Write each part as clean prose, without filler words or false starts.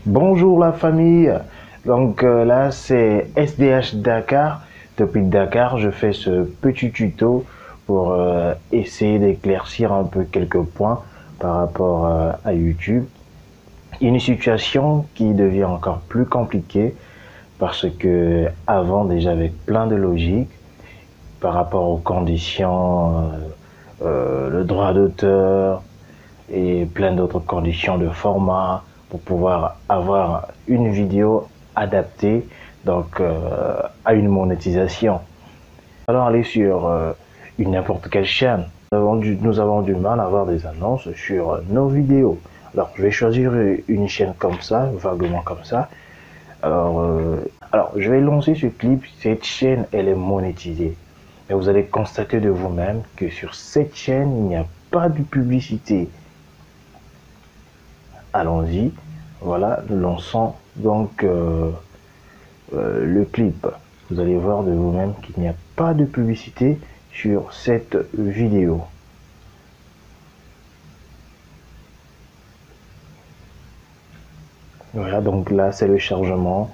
Bonjour la famille, là c'est SDH Dakar. Depuis Dakar, je fais ce petit tuto pour essayer d'éclaircir un peu quelques points par rapport à YouTube. Une situation qui devient encore plus compliquée parce que avant déjà avec plein de logique par rapport aux conditions, le droit d'auteur et plein d'autres conditions de format pour pouvoir avoir une vidéo adaptée à une monétisation. Alors aller sur une n'importe quelle chaîne, nous avons du mal à avoir des annonces sur nos vidéos. Alors je vais choisir une chaîne comme ça, vaguement comme ça. Alors je vais lancer ce clip. Cette chaîne elle est monétisée, mais vous allez constater de vous-même que sur cette chaîne il n'y a pas de publicité. Allons-y, voilà, nous lançons le clip. Vous allez voir de vous-même qu'il n'y a pas de publicité sur cette vidéo. Voilà, donc là c'est le chargement,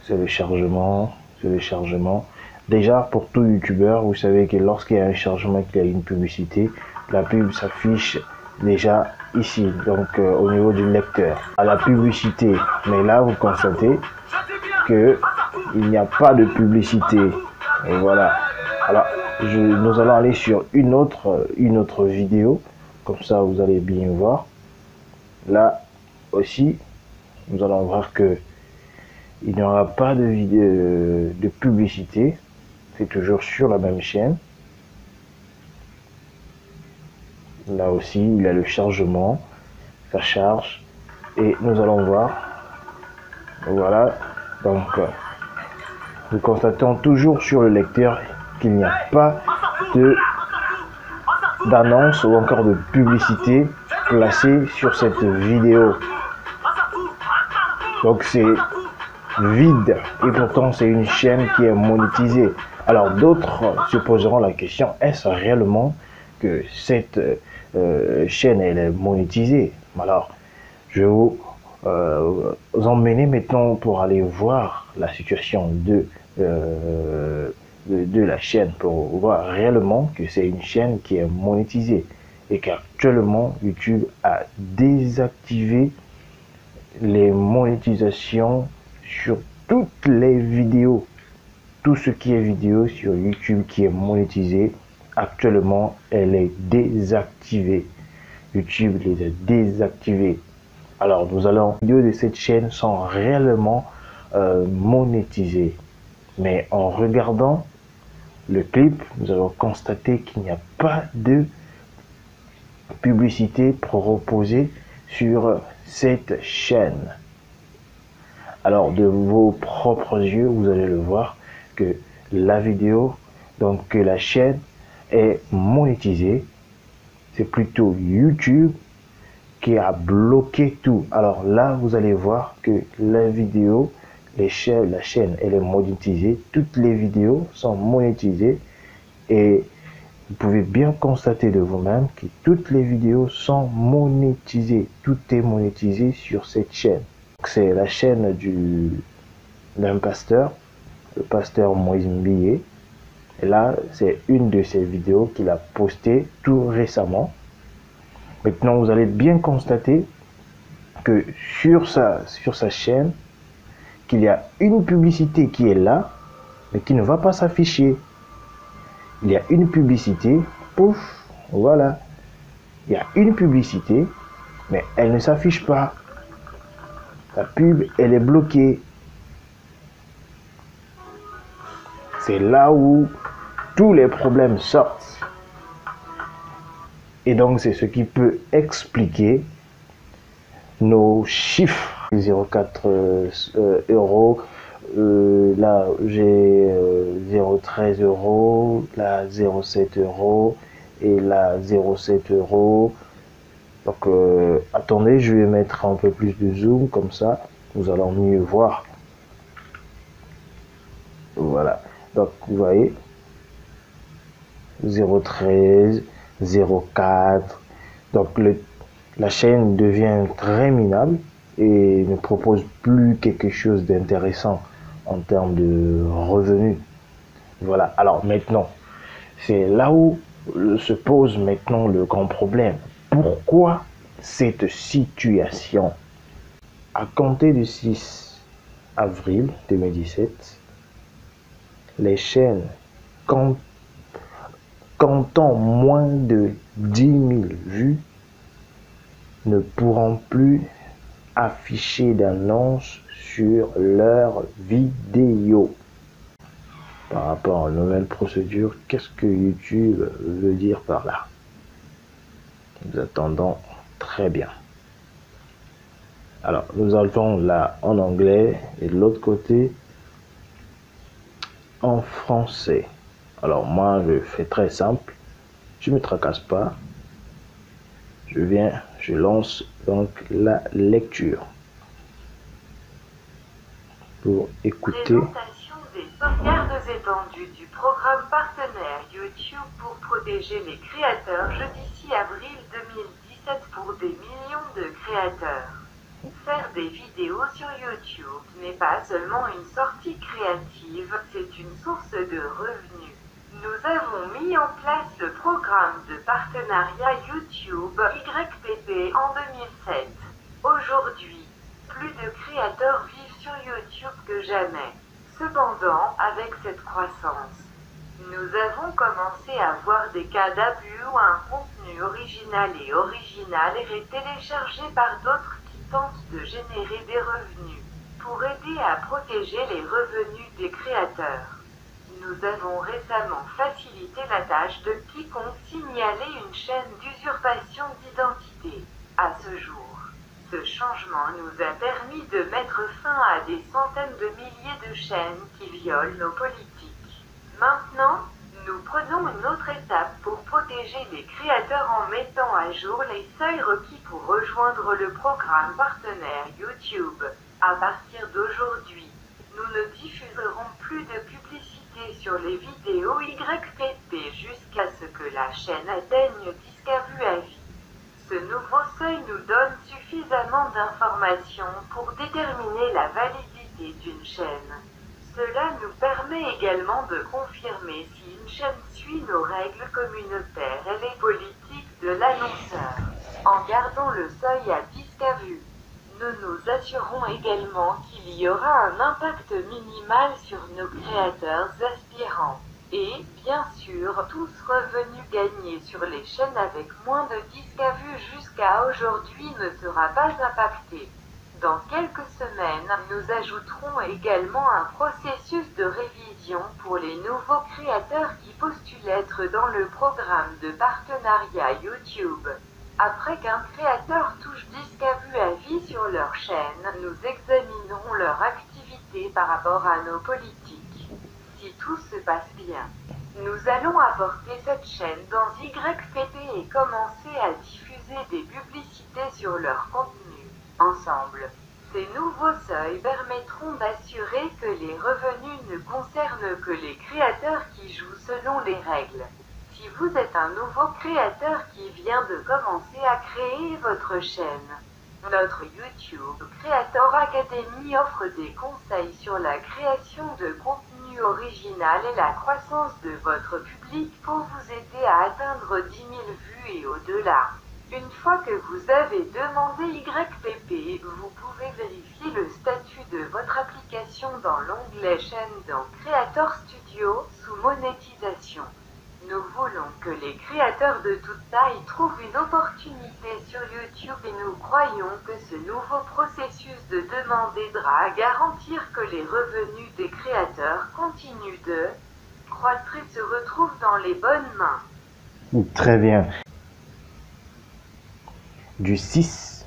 c'est le chargement, c'est le chargement. Déjà pour tout youtubeur, vous savez que lorsqu'il y a un chargement, qu'il y a une publicité, la pub s'affiche déjà ici, au niveau du lecteur, à la publicité. Mais là vous constatez que il n'y a pas de publicité. Et voilà. Alors nous allons aller sur une autre vidéo, comme ça vous allez bien voir. Là aussi nous allons voir que il n'y aura pas de vidéo de publicité. C'est toujours sur la même chaîne. Là aussi il y a le chargement, ça charge et nous allons voir. Voilà, donc nous constatons toujours sur le lecteur qu'il n'y a pas d'annonce ou encore de publicité placée sur cette vidéo. Donc c'est vide et pourtant c'est une chaîne qui est monétisée. Alors d'autres se poseront la question, est-ce réellement que cette chaîne elle est monétisée? Alors je vais vous emmener maintenant pour aller voir la situation de la chaîne, pour voir réellement que c'est une chaîne qui est monétisée et qu'actuellement YouTube a désactivé les monétisations sur toutes les vidéos. Tout ce qui est vidéo sur YouTube qui est monétisé, actuellement elle est désactivée. YouTube les a désactivés. Alors nous allons, les vidéos de cette chaîne sont réellement monétisées, mais en regardant le clip, nous allons constater qu'il n'y a pas de publicité proposée sur cette chaîne. Alors de vos propres yeux, vous allez le voir que la vidéo, donc que la chaîne est monétisée. C'est plutôt YouTube qui a bloqué tout. Alors là, vous allez voir que la vidéo, la chaîne, elle est monétisée. Toutes les vidéos sont monétisées et vous pouvez bien constater de vous-même que toutes les vidéos sont monétisées. Tout est monétisé sur cette chaîne. C'est la chaîne d'un pasteur, le pasteur Moïse Mbié. Et là, c'est une de ses vidéos qu'il a postée tout récemment. Maintenant, vous allez bien constater que sur sa chaîne, qu'il y a une publicité qui est là, mais qui ne va pas s'afficher. Il y a une publicité, pouf, voilà. Il y a une publicité, mais elle ne s'affiche pas. La pub, elle est bloquée. C'est là où tous les problèmes sortent. Et donc, c'est ce qui peut expliquer nos chiffres. 0,4 euros. Là, j'ai 0,13 euros. Là, 0,7 euros. Et là, 0,7 euros. Donc, attendez, je vais mettre un peu plus de zoom. Comme ça, nous allons mieux voir. Voilà. Donc, vous voyez, 0,13, 0,4. Donc, la chaîne devient très minable. et ne propose plus quelque chose d'intéressant en termes de revenus. Voilà, alors maintenant, c'est là où se pose maintenant le grand problème. Pourquoi cette situation? À compter du 6 avril 2017, les chaînes comptant moins de 10 000 vues ne pourront plus afficher d'annonces sur leurs vidéos. Par rapport aux nouvelles procédures, qu'est-ce que YouTube veut dire par là? Nous attendons très bien. Alors, nous avons là en anglais et de l'autre côté en français. Alors, moi, je fais très simple. Je ne me tracasse pas. Je lance donc la lecture pour écouter. Présentation des sauvegardes étendues du programme partenaire YouTube pour protéger les créateurs jeudi 6 avril 2017 pour des millions de créateurs. Faire des vidéos sur YouTube n'est pas seulement une sortie créative, c'est une source de revenus. Nous avons mis en place le programme de partenariat YouTube YPP en 2007. Aujourd'hui, plus de créateurs vivent sur YouTube que jamais. Cependant, avec cette croissance, nous avons commencé à voir des cas d'abus où un contenu original est téléchargé par d'autres qui tentent de générer des revenus. Pour aider à protéger les revenus des créateurs, nous avons récemment facilité la tâche de quiconque signalait une chaîne d'usurpation d'identité. À ce jour, ce changement nous a permis de mettre fin à des centaines de milliers de chaînes qui violent nos politiques. Maintenant, nous prenons une autre étape pour protéger les créateurs en mettant à jour les seuils requis pour rejoindre le programme partenaire YouTube. À partir d'aujourd'hui, nous ne diffuserons plus de publicité sur les vidéos YPP jusqu'à ce que la chaîne atteigne 10 vues à vie. Ce nouveau seuil nous donne suffisamment d'informations pour déterminer la validité d'une chaîne. Cela nous permet également de confirmer si une chaîne suit nos règles communautaires et les politiques de l'annonceur. En gardant le seuil à 10 vues, nous nous assurons également qu'il y aura un impact minimal sur nos créateurs aspirants. Et, bien sûr, tous revenus gagnés sur les chaînes avec moins de 10 vues jusqu'à aujourd'hui ne sera pas impacté. Dans quelques semaines, nous ajouterons également un processus de révision pour les nouveaux créateurs qui postulent être dans le programme de partenariat YouTube. Après qu'un créateur touche 10 vues à vie sur leur chaîne, nous examinerons leur activité par rapport à nos politiques. Si tout se passe bien, nous allons apporter cette chaîne dans YPP et commencer à diffuser des publicités sur leur contenu. Ensemble, ces nouveaux seuils permettront d'assurer que les revenus ne concernent que les créateurs qui jouent selon les règles. Si vous êtes un nouveau créateur qui vient de commencer à créer votre chaîne, notre YouTube Creator Academy offre des conseils sur la création de contenu original et la croissance de votre public pour vous aider à atteindre 10 000 vues et au-delà. Une fois que vous avez demandé YPP, vous pouvez vérifier le statut de votre application dans l'onglet chaîne dans Creator Studio sous monétisation. Nous voulons que les créateurs de toute taille trouvent une opportunité sur YouTube et nous croyons que ce nouveau processus de demande aidera à garantir que les revenus des créateurs continuent de croître et se retrouvent dans les bonnes mains. Très bien. Du 6,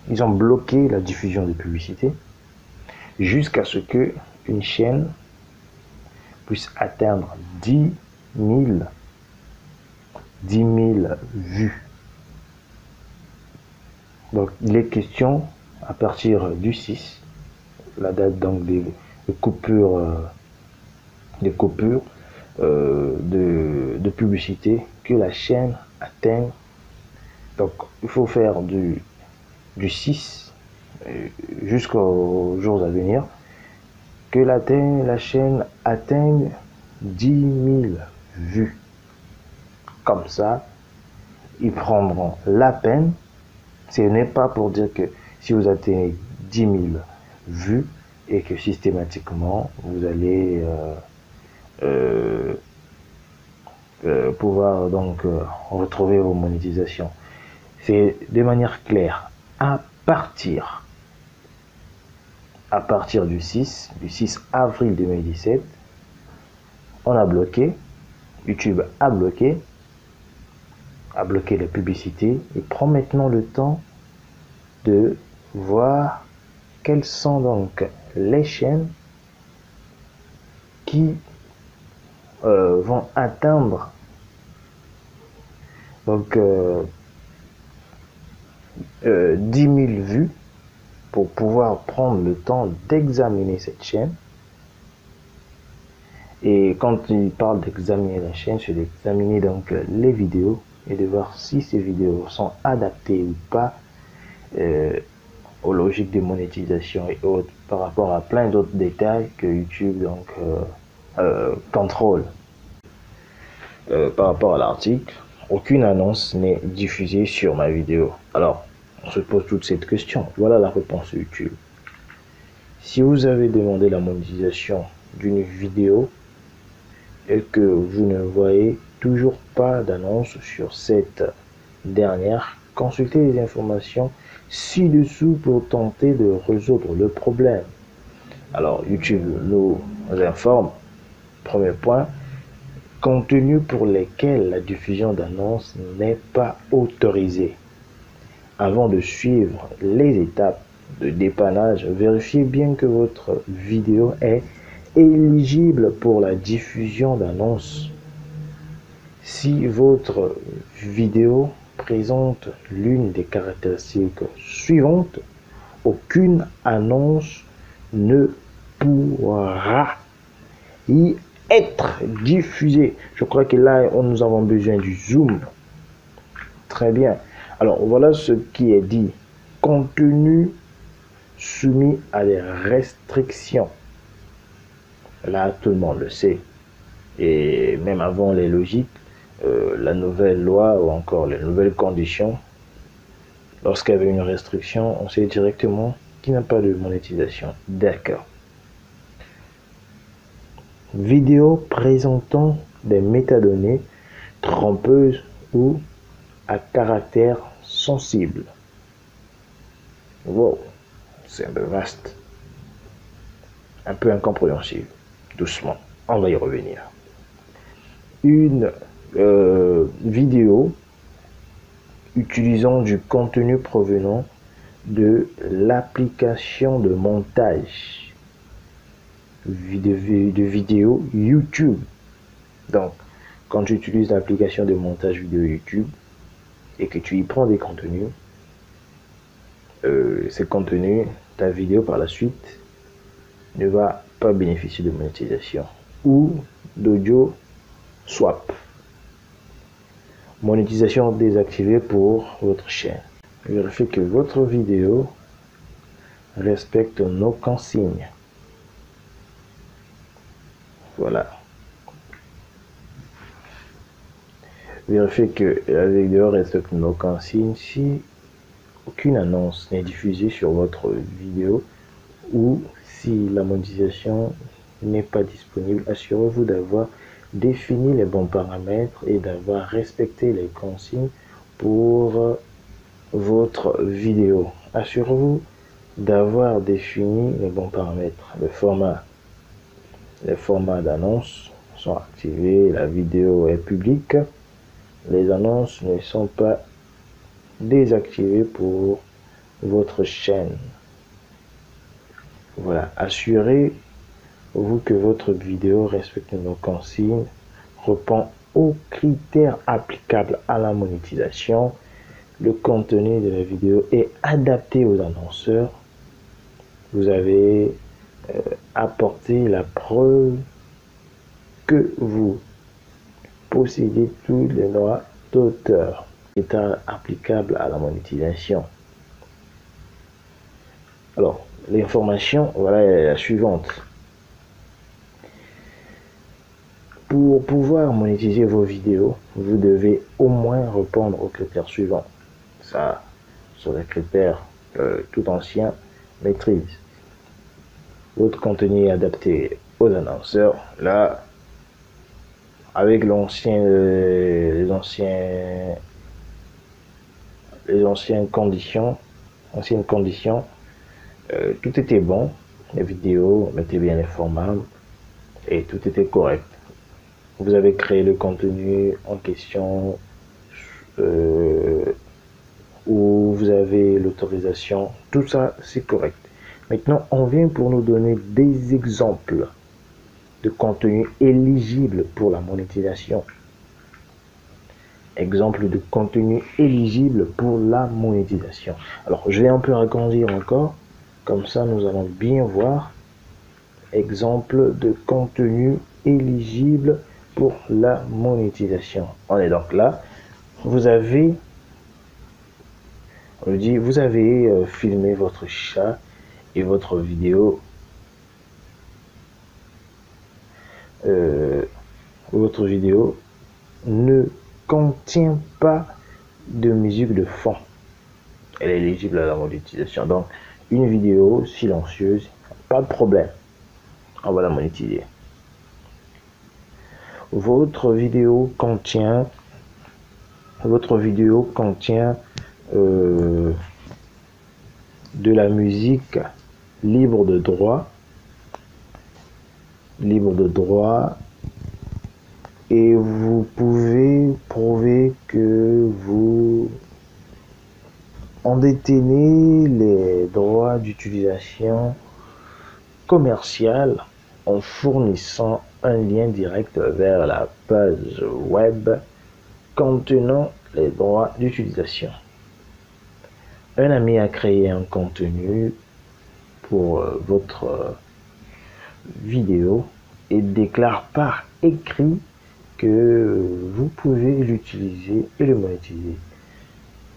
ils ont bloqué la diffusion des publicités jusqu'à ce que une chaîne puisse atteindre 10 000 vues. Donc il est question à partir du 6, la date donc des coupures de publicité, que la chaîne atteigne. Donc il faut faire du 6 jusqu'aux jours à venir, que la chaîne atteigne 10 000 vues. Comme ça, ils prendront la peine. Ce n'est pas pour dire que si vous atteignez 10 000 vues et que systématiquement vous allez pouvoir donc retrouver vos monétisations. C'est de manière claire. À partir du 6 avril 2017, on a bloqué, YouTube a bloqué les publicités et prend maintenant le temps de voir quelles sont donc les chaînes qui vont atteindre donc 10 000 vues pour pouvoir prendre le temps d'examiner cette chaîne. Et quand il parle d'examiner la chaîne, c'est d'examiner donc les vidéos et de voir si ces vidéos sont adaptées ou pas aux logiques de monétisation et autres, par rapport à plein d'autres détails que YouTube donc contrôle. Par rapport à l'article, aucune annonce n'est diffusée sur ma vidéo. Alors, on se pose toute cette question. Voilà la réponse de YouTube. Si vous avez demandé la monétisation d'une vidéo et que vous ne voyez toujours pas d'annonce sur cette dernière, consultez les informations ci-dessous pour tenter de résoudre le problème. Alors, YouTube nous informe, premier point, contenus pour lesquels la diffusion d'annonces n'est pas autorisée. Avant de suivre les étapes de dépannage, vérifiez bien que votre vidéo est éligible pour la diffusion d'annonces. Si votre vidéo présente l'une des caractéristiques suivantes, aucune annonce ne pourra y être diffusée. Je crois que là, nous avons besoin du zoom. Très bien. Alors, voilà ce qui est dit. Contenu soumis à des restrictions. Là, tout le monde le sait. Et même avant les logiques, la nouvelle loi ou encore les nouvelles conditions, lorsqu'il y avait une restriction, on sait directement qu'il n'y a pas de monétisation. D'accord. Vidéo présentant des métadonnées trompeuses ou à caractère sensible. Wow, c'est un peu vaste, un peu incompréhensible. Doucement, on va y revenir. Une vidéo utilisant du contenu provenant de l'application de montage de vidéo YouTube. Donc, quand tu utilises l'application de montage vidéo YouTube et que tu y prends des contenus, ces contenus, ta vidéo par la suite ne va pas bénéficier de monétisation ou d'audio swap. Monétisation désactivée pour votre chaîne. Vérifiez que votre vidéo respecte nos consignes. Voilà. Vérifiez que la vidéo respecte nos consignes. Si aucune annonce n'est diffusée sur votre vidéo ou si la monétisation n'est pas disponible, assurez-vous d'avoir défini les bons paramètres et d'avoir respecté les consignes pour votre vidéo. Assurez-vous d'avoir défini les bons paramètres. Les formats d'annonce sont activés, la vidéo est publique, les annonces ne sont pas désactivées pour votre chaîne. Voilà, assurez-vous que votre vidéo respecte nos consignes, répond aux critères applicables à la monétisation, le contenu de la vidéo est adapté aux annonceurs. Vous avez apporté la preuve que vous possédez tous les droits d'auteur étant applicable à la monétisation. Alors, l'information, voilà, est la suivante. Pour pouvoir monétiser vos vidéos, vous devez au moins répondre aux critères suivants. Ça, sur les critères tout anciens, maîtrise. Votre contenu est adapté aux annonceurs. Là, avec les anciennes conditions, tout était bon. Les vidéos, mettez bien les formats et tout était correct. Vous avez créé le contenu en question où vous avez l'autorisation. Tout ça, c'est correct. Maintenant, on vient pour nous donner des exemples de contenu éligible pour la monétisation. Exemple de contenu éligible pour la monétisation. Alors, je vais un peu agrandir encore. Comme ça, nous allons bien voir. Exemple de contenu éligible pour la monétisation. On est donc là. Vous avez, on dit, vous avez filmé votre chat et votre vidéo. Votre vidéo ne contient pas de musique de fond. Elle est éligible à la monétisation. Donc, une vidéo silencieuse, pas de problème. On va la monétiser. Votre vidéo contient de la musique libre de droit, et vous pouvez prouver que vous en détenez les droits d'utilisation commerciale en fournissant un lien direct vers la page web contenant les droits d'utilisation. Un ami a créé un contenu pour votre vidéo et déclare par écrit que vous pouvez l'utiliser et le monétiser.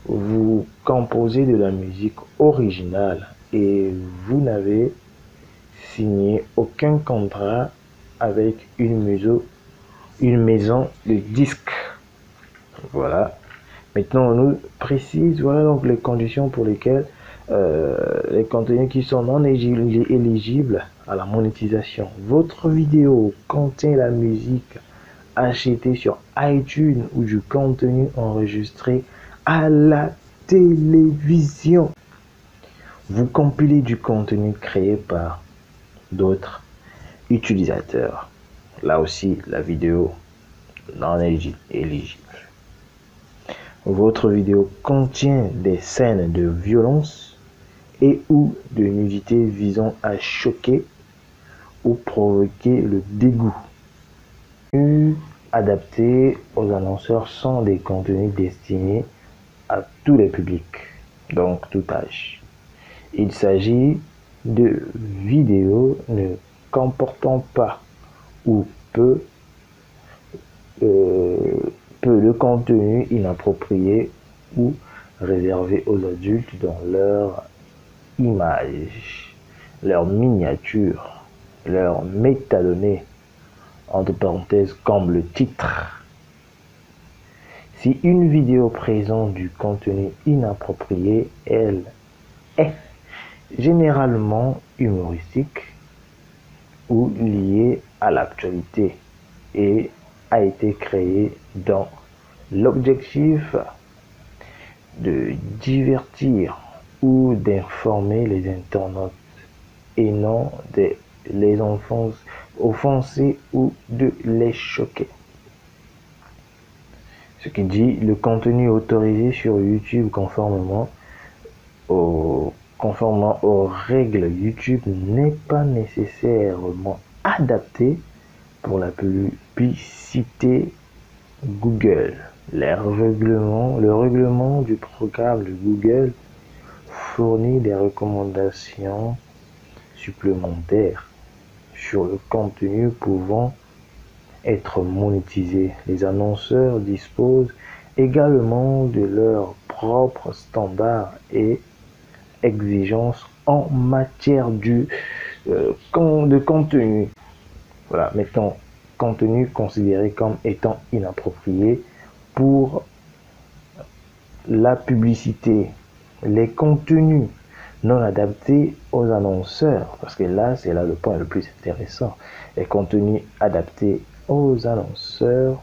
Vous composez de la musique originale et vous n'avez signé aucun contrat avec une maison de disques. Voilà. Maintenant, on nous précise, voilà donc les conditions pour lesquelles les contenus qui sont non éligibles à la monétisation. Votre vidéo contient la musique achetée sur iTunes ou du contenu enregistré à la télévision. Vous compilez du contenu créé par d'autres utilisateurs. Là aussi, la vidéo non éligible. Votre vidéo contient des scènes de violence et ou de nudité visant à choquer ou provoquer le dégoût. Adaptés aux annonceurs sont des contenus destinés à tous les publics, donc tout âge. Il s'agit de vidéos ne comportant pas ou peu de contenu inapproprié ou réservé aux adultes dans leur image, leur miniature, leur métadonnées, entre parenthèses comme le titre. Si une vidéo présente du contenu inapproprié, elle est généralement humoristique ou liée à l'actualité et a été créée dans l'objectif de divertir ou d'informer les internautes et non de les offenser ou de les choquer. Ce qui dit le contenu autorisé sur YouTube conformément aux règles YouTube n'est pas nécessairement adapté pour la publicité Google. Le règlement du programme de Google fournit des recommandations supplémentaires sur le contenu pouvant être monétisé. Les annonceurs disposent également de leurs propres standards et exigences en matière de contenu. Voilà, mettons contenu considéré comme étant inapproprié pour la publicité, les contenus non adaptés aux annonceurs, parce que là, c'est là le point le plus intéressant. Les contenus adaptés aux annonceurs,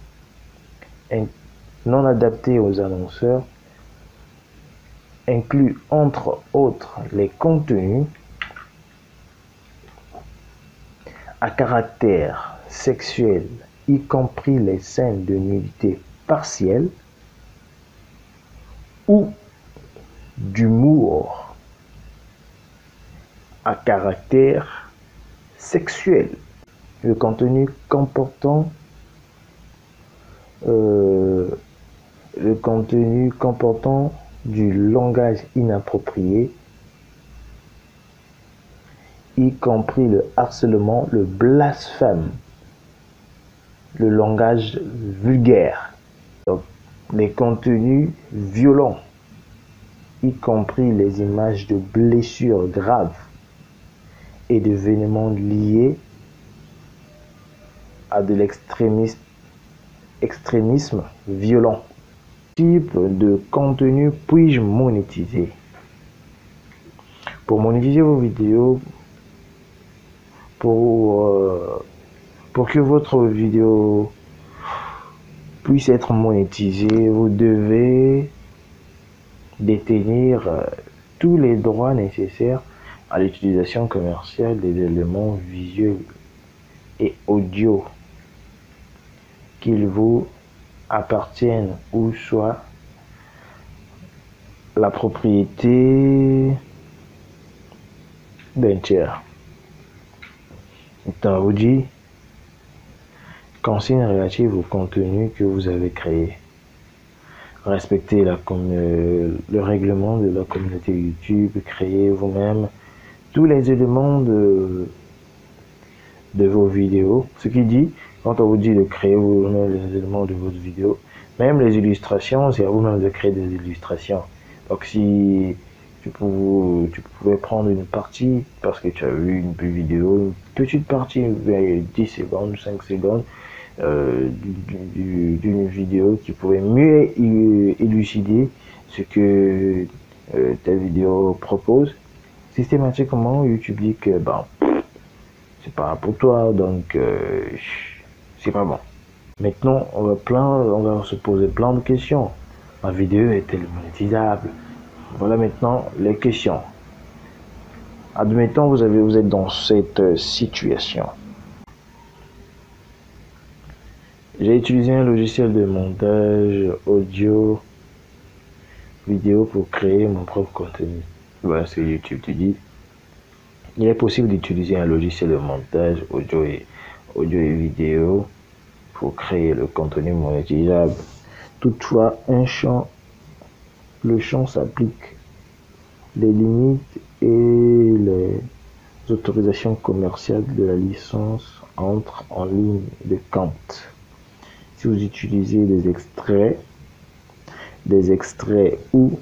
non adaptés aux annonceurs, inclut entre autres les contenus à caractère sexuel, y compris les scènes de nudité partielle ou d'humour à caractère sexuel. Le contenu comportant du langage inapproprié, y compris le harcèlement, le blasphème, le langage vulgaire. Donc, les contenus violents, y compris les images de blessures graves et d'événements liés à de l'extrémisme violent. Type de contenu puis-je monétiser? Pour monétiser vos vidéos, pour que votre vidéo puisse être monétisée, vous devez détenir tous les droits nécessaires à l'utilisation commerciale des éléments visuels et audio, qu'ils vous appartiennent ou soit la propriété d'un tiers. On vous dit consignes relatives au contenu que vous avez créé. Respectez le règlement de la communauté YouTube, créez vous-même tous les éléments de vos vidéos. Ce qui dit, quand on vous dit de créer vous-même les éléments de votre vidéo, même les illustrations, c'est à vous-même de créer des illustrations. Donc si tu pouvais prendre une partie, parce que tu as vu une vidéo, une petite partie, 10 secondes, 5 secondes, d'une vidéo qui pourrait mieux élucider ce que ta vidéo propose, systématiquement YouTube dit que c'est pas pour toi, donc c'est pas bon. Maintenant on va se poser plein de questions. Ma vidéo est-elle monétisable? Voilà maintenant les questions. Admettons vous êtes dans cette situation. J'ai utilisé un logiciel de montage audio, vidéo pour créer mon propre contenu. Voilà ce que YouTube te dit. Il est possible d'utiliser un logiciel de montage audio et vidéo pour créer le contenu monétisable. Toutefois, le champ s'applique. Les limites et les autorisations commerciales de la licence entrent en ligne de compte. Si vous utilisez des extraits ou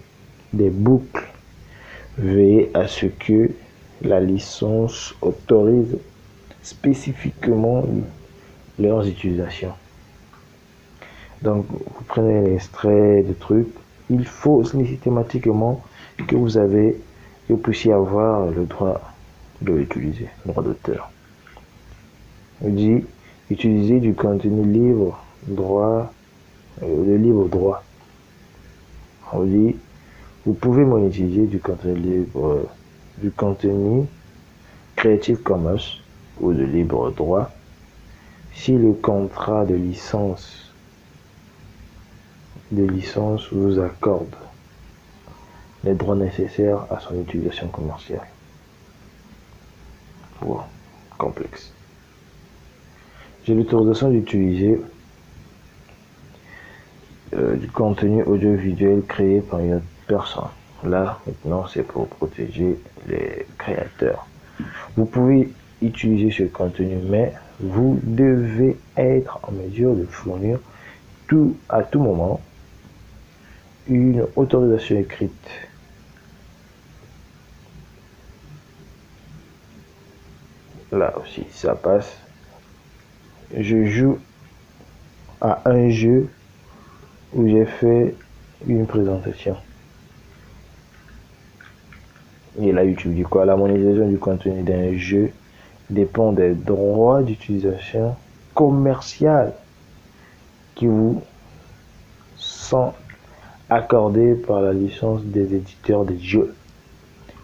des boucles, veillez à ce que la licence autorise spécifiquement leurs utilisations. Donc, vous prenez l'extrait de trucs, il faut systématiquement que vous puissiez avoir le droit de l'utiliser, le droit d'auteur. On dit utiliser du contenu libre, le libre droit. On dit vous pouvez monétiser du contenu libre, du contenu Creative Commons ou de libre droit si le contrat de licence vous accorde les droits nécessaires à son utilisation commerciale. Wow, complexe. J'ai l'autorisation d'utiliser du contenu audiovisuel créé par une autre personne. Là, maintenant, c'est pour protéger les créateurs. Vous pouvez utiliser ce contenu, mais vous devez être en mesure de fournir à tout moment une autorisation écrite Là aussi, ça passe. Je joue à un jeu où j'ai fait une présentation. Et là, YouTube dit quoi? La monétisation du contenu d'un jeu dépend des droits d'utilisation commerciale qui vous sont accordés par la licence des éditeurs des jeux.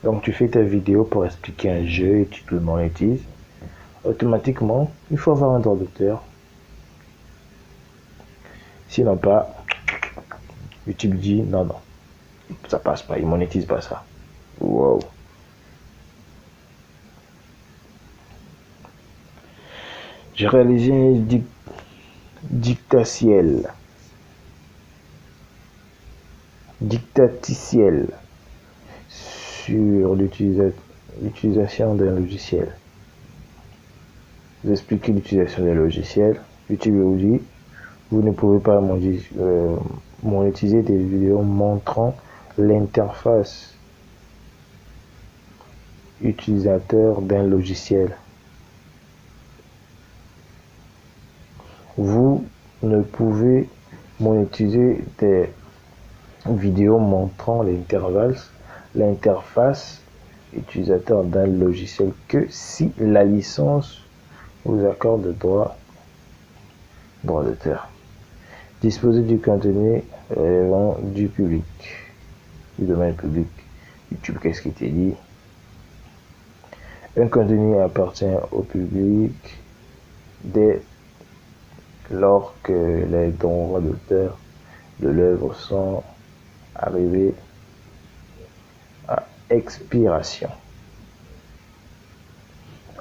Donc, tu fais ta vidéo pour expliquer un jeu et tu te le monétises. Automatiquement, il faut avoir un droit d'auteur. Sinon pas, YouTube dit non, non, ça passe pas, il monétise pas ça. Wow. J'ai réalisé un dictaticiel sur l'utilisation d'un logiciel. Vous expliquez l'utilisation d'un logiciel. YouTube vous dit vous ne pouvez pas monétiser des vidéos montrant l'interface utilisateur d'un logiciel. Vous ne pouvez monétiser des vidéos montrant l'interface utilisateur d'un logiciel que si la licence vous accorde droit d'auteur. Disposer du contenu relevant du public, du domaine public. YouTube, qu'est-ce qu'il te dit? Un contenu appartient au public dès lors que les droits d'auteur de l'œuvre sont arrivés à expiration,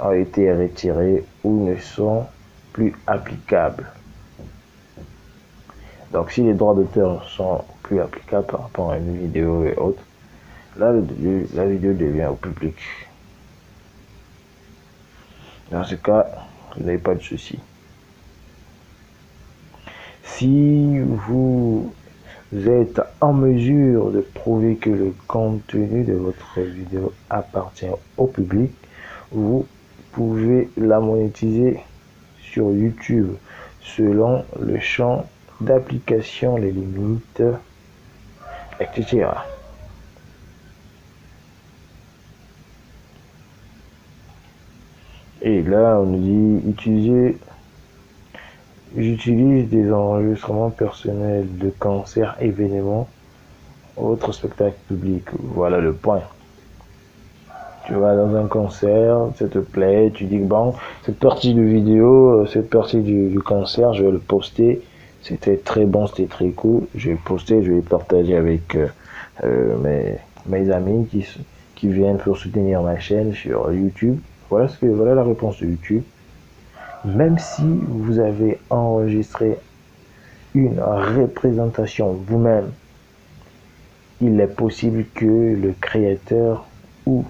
ont été retirés ou ne sont plus applicables. Donc si les droits d'auteur sont plus applicables par rapport à une vidéo et autres, là la vidéo devient au public. Dans ce cas, vous n'avez pas de souci. Si vous êtes en mesure de prouver que le contenu de votre vidéo appartient au public, vous pouvez la monétiser sur YouTube selon le champ d'application, les limites, etc. Et là, on nous dit j'utilise des enregistrements personnels de concerts, événements, autres spectacles publics. Voilà le point. Tu vas dans un concert, ça te plaît, tu dis bon, cette partie de vidéo, cette partie du concert, je vais le poster. C'était très bon, c'était très cool. Je vais le poster, je vais le partager avec mes amis qui viennent pour soutenir ma chaîne sur YouTube. Voilà la réponse de YouTube. Même si vous avez enregistré une représentation vous-même, il est possible que le créateur ou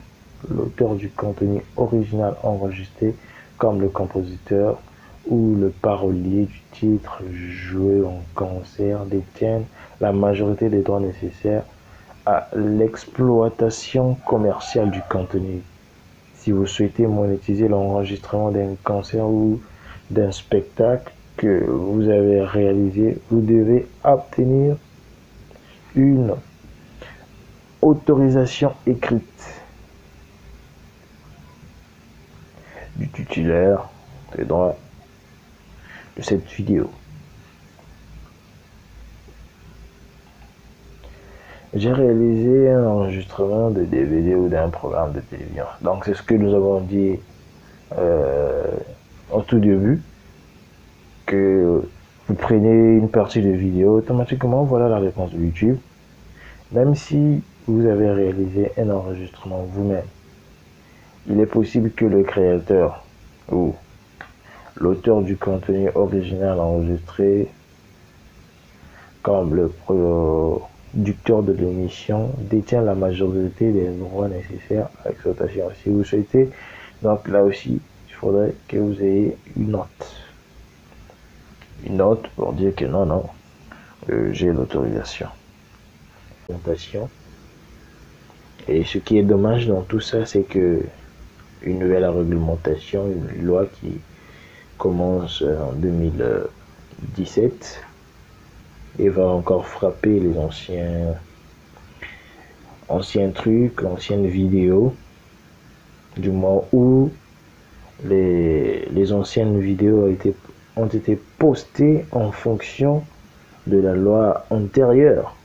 l'auteur du contenu original enregistré, comme le compositeur ou le parolier du titre joué en concert, détienne la majorité des droits nécessaires à l'exploitation commerciale du contenu. Si vous souhaitez monétiser l'enregistrement d'un concert ou d'un spectacle que vous avez réalisé, vous devez obtenir une autorisation écrite du titulaire des droits de cette vidéo. J'ai réalisé un enregistrement de DVD ou d'un programme de télévision. Donc c'est ce que nous avons dit au tout début, que vous prenez une partie de vidéo, automatiquement voilà la réponse de YouTube. Même si vous avez réalisé un enregistrement vous-même, il est possible que le créateur ou l'auteur du contenu original enregistré, comme le producteur de l'émission, détient la majorité des droits nécessaires à l'exploitation. Si vous souhaitez, donc là aussi, il faudrait que vous ayez une note. Une note pour dire que non, j'ai l'autorisation. Et ce qui est dommage dans tout ça, c'est que une nouvelle réglementation, une loi qui commence en 2017 et va encore frapper les anciens trucs, anciennes vidéos, du moment où les anciennes vidéos ont été postées en fonction de la loi antérieure.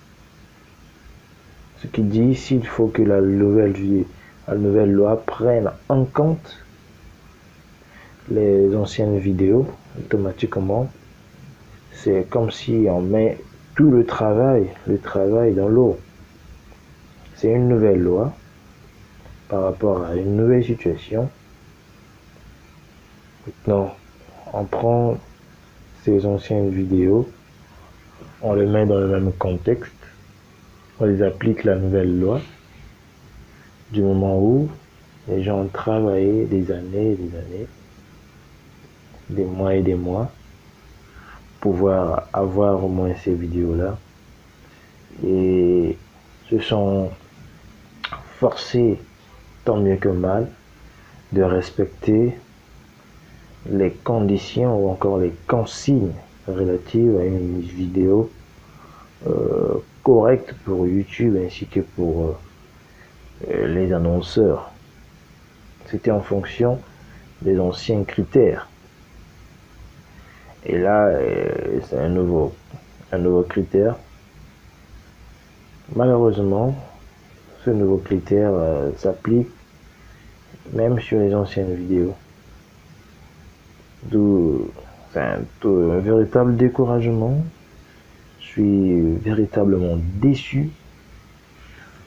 Ce qui dit s'il faut que la nouvelle loi prenne en compte les anciennes vidéos automatiquement. C'est comme si on met tout le travail dans l'eau. C'est une nouvelle loi par rapport à une nouvelle situation. Maintenant, on prend ces anciennes vidéos, on les met dans le même contexte, on les applique la nouvelle loi, du moment où les gens ont travaillé des années et des années, des mois et des mois, pour pouvoir avoir au moins ces vidéos-là, et se sont forcés, tant mieux que mal, de respecter les conditions ou encore les consignes relatives à une vidéo correcte pour YouTube ainsi que pour les annonceurs. C'était en fonction des anciens critères. Et là, c'est un nouveau critère. Malheureusement, ce nouveau critère s'applique même sur les anciennes vidéos. D'où un véritable découragement. Je suis véritablement déçu.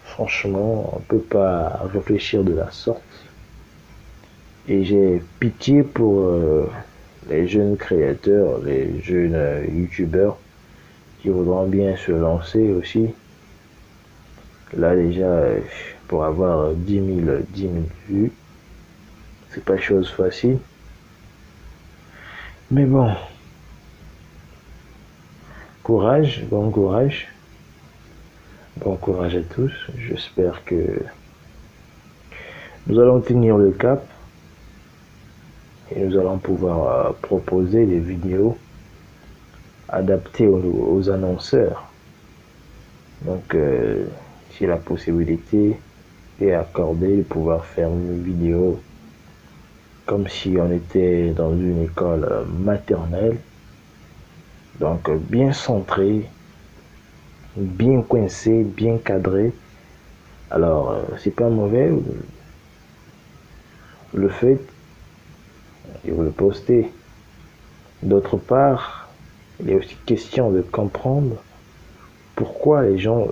Franchement, on ne peut pas réfléchir de la sorte. Et j'ai pitié pour les jeunes créateurs, les jeunes youtubeurs qui voudront bien se lancer aussi. Là déjà, pour avoir 10 000 vues, c'est pas chose facile. Mais bon, courage, bon courage. Bon courage à tous. J'espère que nous allons tenir le cap et nous allons pouvoir proposer des vidéos adaptées aux annonceurs. Donc, si la possibilité est accordée de pouvoir faire une vidéo comme si on était dans une école maternelle, donc bien centré, bien coincé, bien cadré. Alors, c'est pas mauvais. Le fait et vous le postez. D'autre part, il est aussi question de comprendre pourquoi les gens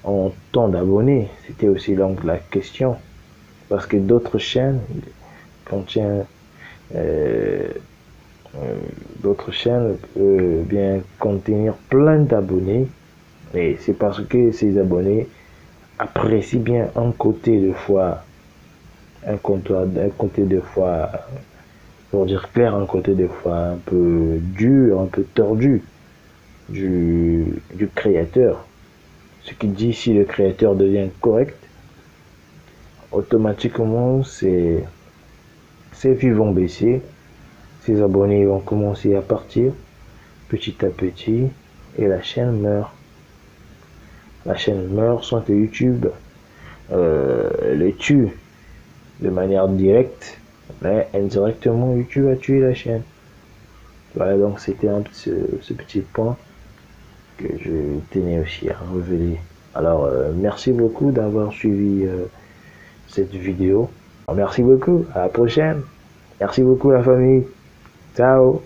ont tant d'abonnés. C'était aussi donc la question. Parce que d'autres chaînes peuvent bien contenir plein d'abonnés. Et c'est parce que ces abonnés apprécient bien un côté de fois, pour dire clair, un côté des fois un peu dur, un peu tordu du créateur. Ce qui dit si le créateur devient correct, automatiquement ses vues vont baisser, ses abonnés vont commencer à partir petit à petit et la chaîne meurt. La chaîne meurt, soit que YouTube le tue de manière directe, mais indirectement YouTube a tué la chaîne. Voilà, donc c'était ce petit point que je tenais aussi à révéler. Alors merci beaucoup d'avoir suivi cette vidéo. Alors, merci beaucoup, à la prochaine. Merci beaucoup la famille. Ciao.